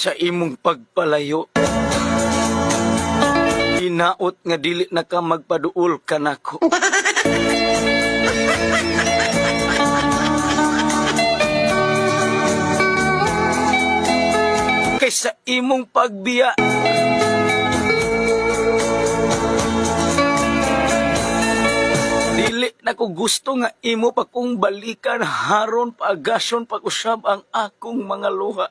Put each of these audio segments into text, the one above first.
sa imong pagpalayo. Hinaot nga dili na ka magpaduol ka nako. Kaysa imong pagbiya. Dili na ko gusto nga imo pa kong balikan haron paagasyon pag-usab ang akong mga luha.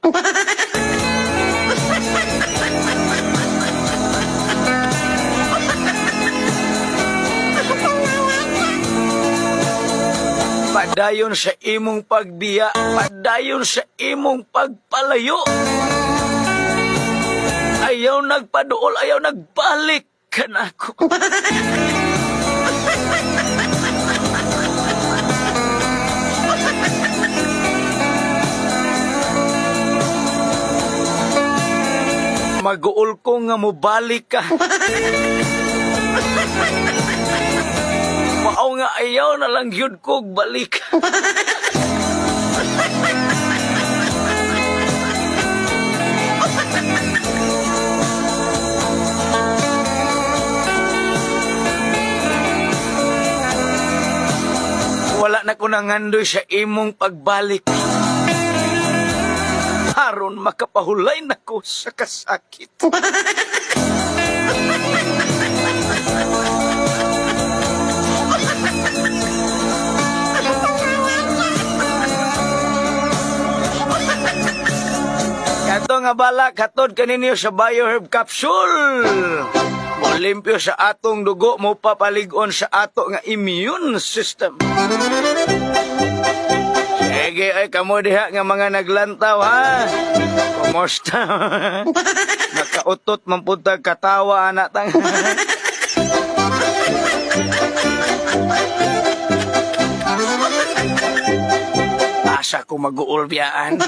Padayon sa imong pagbiya, padayon sa imong pagpalayo. Ayaw nagpaduol, ayaw nagbalik ka na ako. Mag-uol ko nga mubalik ka. Mao nga ayaw na lang yun ko balik. Wala na ko nangandoy sa imong pagbalik. Haron makapahulay na ko sa kasakit. Kato nga bala, katod kaninyo sa Bioherb Capsule. Olimpyo sa atong dugo mo papalig-on sa ato nga immune system. Sige ay kamo diha nga mga naglantaw ha. Kumusta? Nakautot man pud tag katawa anak tang. Asa ko mag-uulbiyaan.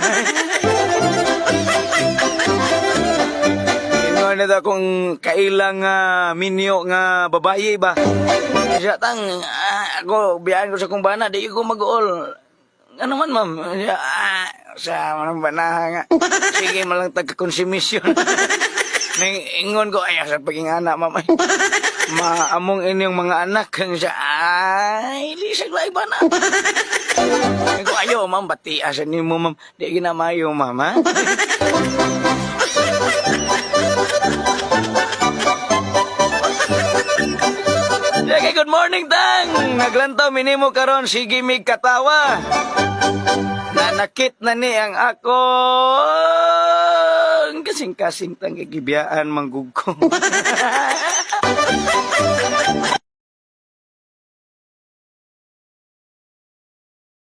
Ingon na kung kailang minyo nga babayi ba. Siya tang ako biyaan ko sa kong bana di ko mag-uul. Ano man, ma'am? Sa manang banaha nga. Sige, malang tagka-konsumisyon. Ingon ko, ay, sa paging anak, ma'am. Maamong inyong mga anak. Siya, ay, lisag lang ba na? Ko, ayo, ma'am, bati asan niyo mo, ma'am. Di ginamayo, ma'am, ha? Okay, good morning, Tang! Naglantaw minimo karon sige mig katawa. Nanakit na ni ang ako. Kasing-kasing tang gibiyaan manggugko.